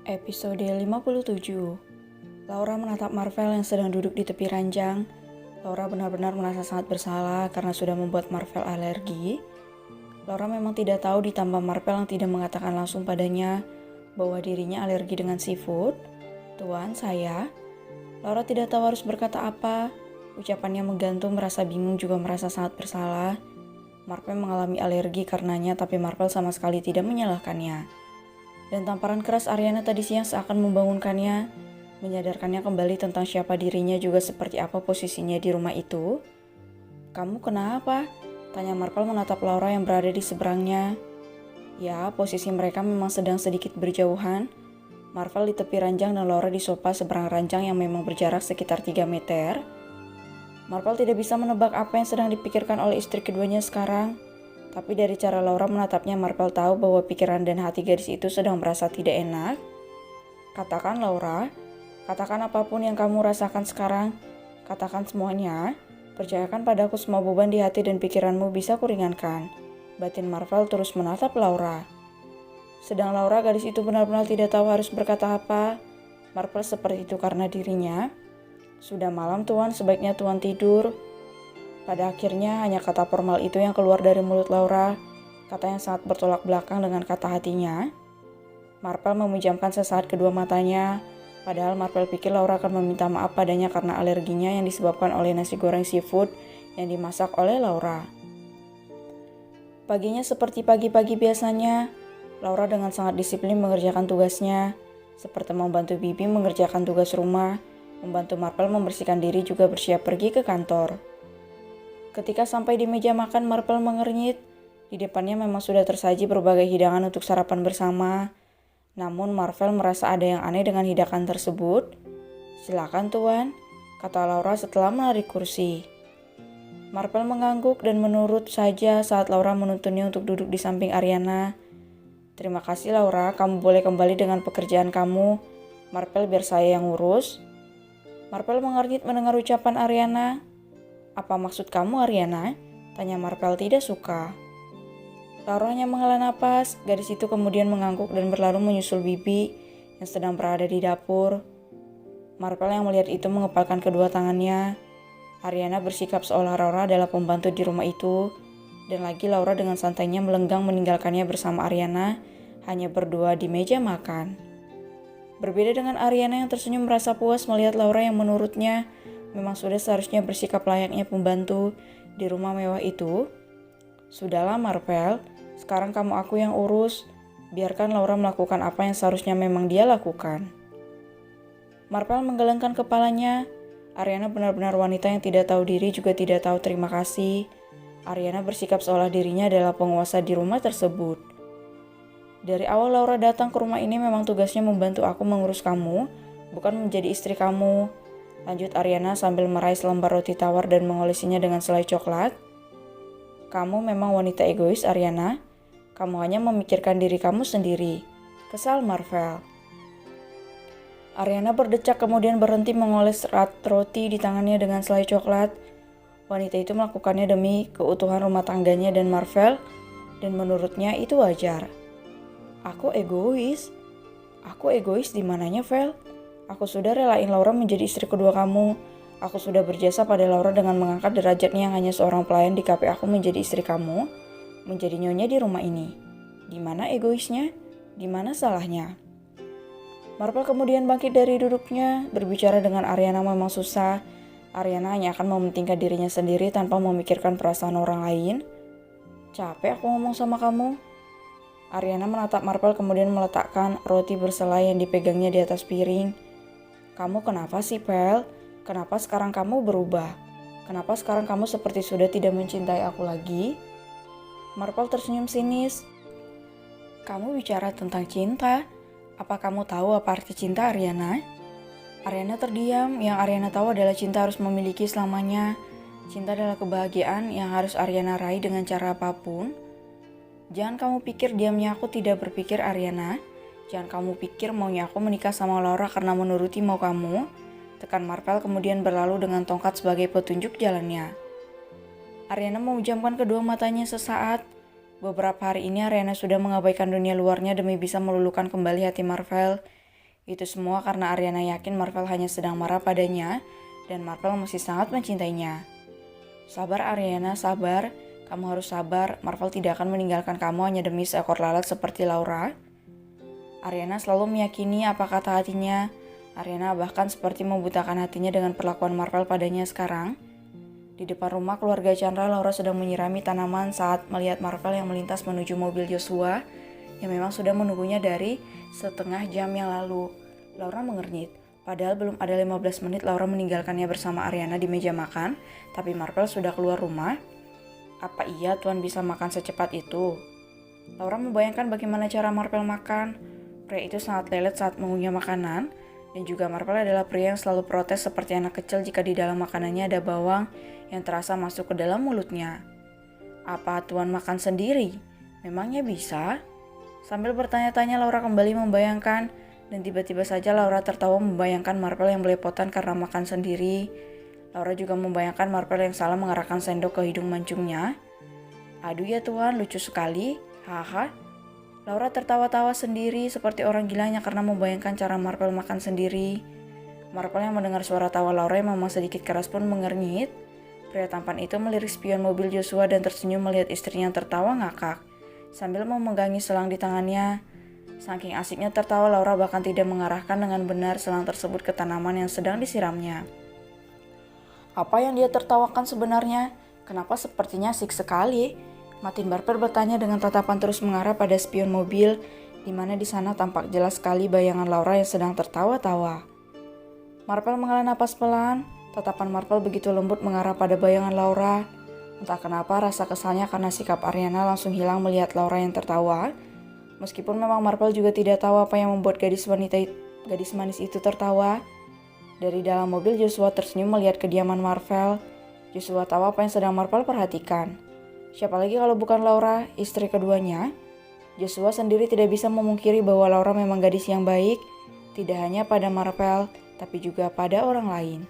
Episode 57. Laura menatap Marvel yang sedang duduk di tepi ranjang. Laura benar-benar merasa sangat bersalah karena sudah membuat Marvel alergi. Laura memang tidak tahu, ditambah Marvel yang tidak mengatakan langsung padanya bahwa dirinya alergi dengan seafood. "Tuan, saya..." Laura tidak tahu harus berkata apa. Ucapannya menggantung, merasa bingung juga merasa sangat bersalah. Marvel mengalami alergi karenanya, tapi Marvel sama sekali tidak menyalahkannya. Dan tamparan keras Ariana tadi siang seakan membangunkannya, menyadarkannya kembali tentang siapa dirinya juga seperti apa posisinya di rumah itu. "Kamu kenapa?" tanya Marvel menatap Laura yang berada di seberangnya. Ya, posisi mereka memang sedang sedikit berjauhan. Marvel di tepi ranjang dan Laura di sofa seberang ranjang yang memang berjarak sekitar 3 meter. Marvel tidak bisa menebak apa yang sedang dipikirkan oleh istri keduanya sekarang. Tapi dari cara Laura menatapnya, Marvel tahu bahwa pikiran dan hati gadis itu sedang merasa tidak enak. "Katakan, Laura, katakan apapun yang kamu rasakan sekarang. Katakan semuanya. Percayakan padaku semua beban di hati dan pikiranmu bisa kuringankan." Batin Marvel terus menatap Laura. Sedang Laura, gadis itu benar-benar tidak tahu harus berkata apa. Marvel seperti itu karena dirinya. "Sudah malam, Tuan, sebaiknya Tuan tidur." Pada akhirnya hanya kata formal itu yang keluar dari mulut Laura, kata yang sangat bertolak belakang dengan kata hatinya. Marvel memejamkan sesaat kedua matanya, padahal Marvel pikir Laura akan meminta maaf padanya karena alerginya yang disebabkan oleh nasi goreng seafood yang dimasak oleh Laura. Paginya seperti pagi-pagi biasanya, Laura dengan sangat disiplin mengerjakan tugasnya, seperti membantu Bibi mengerjakan tugas rumah, membantu Marvel membersihkan diri juga bersiap pergi ke kantor. Ketika sampai di meja makan, Marvel mengernyit. Di depannya memang sudah tersaji berbagai hidangan untuk sarapan bersama. Namun Marvel merasa ada yang aneh dengan hidangan tersebut. "Silakan, Tuan," kata Laura setelah menarik kursi. Marvel mengangguk dan menurut saja saat Laura menuntunnya untuk duduk di samping Ariana. "Terima kasih, Laura, kamu boleh kembali dengan pekerjaan kamu. Marvel, biar saya yang urus." Marvel mengernyit mendengar ucapan Ariana. "Apa maksud kamu, Ariana?" tanya Marvel tidak suka. Laura hanya menghela napas. Gadis itu kemudian mengangguk dan berlalu menyusul Bibi yang sedang berada di dapur. Marvel yang melihat itu mengepalkan kedua tangannya. Ariana bersikap seolah Laura adalah pembantu di rumah itu. Dan lagi Laura dengan santainya melenggang meninggalkannya bersama Ariana, hanya berdua di meja makan. Berbeda dengan Ariana yang tersenyum merasa puas melihat Laura yang menurutnya memang sudah seharusnya bersikap layaknya pembantu di rumah mewah itu. "Sudahlah, Marvel, sekarang kamu aku yang urus. Biarkan Laura melakukan apa yang seharusnya memang dia lakukan." Marvel menggelengkan kepalanya. Ariana benar-benar wanita yang tidak tahu diri juga tidak tahu terima kasih. Ariana bersikap seolah dirinya adalah penguasa di rumah tersebut. "Dari awal Laura datang ke rumah ini memang tugasnya membantu aku mengurus kamu, bukan menjadi istri kamu," lanjut Ariana sambil meraih selembar roti tawar dan mengolesinya dengan selai coklat. "Kamu memang wanita egois, Ariana. Kamu hanya memikirkan diri kamu sendiri," kesal Marvel. Ariana berdecak kemudian berhenti mengoles roti di tangannya dengan selai coklat. Wanita itu melakukannya demi keutuhan rumah tangganya dan Marvel, dan menurutnya itu wajar. "Aku egois? Aku egois di mananya, Vel? Aku sudah relain Laura menjadi istri kedua kamu. Aku sudah berjasa pada Laura dengan mengangkat derajatnya yang hanya seorang pelayan di kafe aku menjadi istri kamu, menjadi nyonya di rumah ini. Di mana egoisnya? Di mana salahnya?" Marvel kemudian bangkit dari duduknya. Berbicara dengan Ariana memang susah. Ariana hanya akan mementingkan dirinya sendiri tanpa memikirkan perasaan orang lain. "Capek aku ngomong sama kamu." Ariana menatap Marvel kemudian meletakkan roti berselai yang dipegangnya di atas piring. "Kamu kenapa sih, Pel? Kenapa sekarang kamu berubah? Kenapa sekarang kamu seperti sudah tidak mencintai aku lagi?" Marvel tersenyum sinis. "Kamu bicara tentang cinta. Apa kamu tahu apa arti cinta, Ariana?" Ariana terdiam. Yang Ariana tahu adalah cinta harus memiliki selamanya. Cinta adalah kebahagiaan yang harus Ariana raih dengan cara apapun. "Jangan kamu pikir diamnya aku tidak berpikir, Ariana. Jangan kamu pikir maunya aku menikah sama Laura karena menuruti mau kamu," tekan Marvel kemudian berlalu dengan tongkat sebagai petunjuk jalannya. Ariana memejamkan kedua matanya sesaat. Beberapa hari ini Ariana sudah mengabaikan dunia luarnya demi bisa meluluhkan kembali hati Marvel Itu semua karena Ariana yakin Marvel hanya sedang marah padanya dan Marvel masih sangat mencintainya. Sabar Ariana, sabar. Kamu harus sabar, Marvel tidak akan meninggalkan kamu hanya demi seekor lalat seperti Laura. Ariana selalu meyakini apa kata hatinya. Ariana bahkan seperti membutakan hatinya dengan perlakuan Marvel padanya sekarang. Di depan rumah keluarga Chandra, Laura sedang menyirami tanaman saat melihat Marvel yang melintas menuju mobil Joshua yang memang sudah menunggunya dari setengah jam yang lalu. Laura mengernyit. Padahal belum ada 15 menit Laura meninggalkannya bersama Ariana di meja makan, tapi Marvel sudah keluar rumah. Apa iya Tuan bisa makan secepat itu? Laura membayangkan bagaimana cara Marvel makan. Pria itu sangat lelet saat mengunyah makanan, dan juga Marvel adalah pria yang selalu protes seperti anak kecil jika di dalam makanannya ada bawang yang terasa masuk ke dalam mulutnya. Apa Tuan makan sendiri? Memangnya bisa? Sambil bertanya-tanya Laura kembali membayangkan, dan tiba-tiba saja Laura tertawa membayangkan Marvel yang belepotan karena makan sendiri. Laura juga membayangkan Marvel yang salah mengarahkan sendok ke hidung mancungnya. Aduh ya Tuan, lucu sekali. Haha. Laura tertawa-tawa sendiri seperti orang gilanya karena membayangkan cara Marvel makan sendiri. Marvel yang mendengar suara tawa Laura yang memang sedikit keras pun mengernyit. Pria tampan itu melirik spion mobil Joshua dan tersenyum melihat istrinya yang tertawa ngakak sambil memegangi selang di tangannya. Saking asiknya tertawa, Laura bahkan tidak mengarahkan dengan benar selang tersebut ke tanaman yang sedang disiramnya. Apa yang dia tertawakan sebenarnya? Kenapa sepertinya asik sekali? Martin Barber bertanya dengan tatapan terus mengarah pada spion mobil, di mana di sana tampak jelas sekali bayangan Laura yang sedang tertawa-tawa. Marvel menghela napas pelan. Tatapan Marvel begitu lembut mengarah pada bayangan Laura. Entah kenapa rasa kesalnya karena sikap Ariana langsung hilang melihat Laura yang tertawa. Meskipun memang Marvel juga tidak tahu apa yang membuat gadis manis itu tertawa. Dari dalam mobil Joshua tersenyum melihat kediaman Marvel. Joshua tahu apa yang sedang Marvel perhatikan. Siapa lagi kalau bukan Laura, istri keduanya? Joshua sendiri tidak bisa memungkiri bahwa Laura memang gadis yang baik, tidak hanya pada Marvel, tapi juga pada orang lain.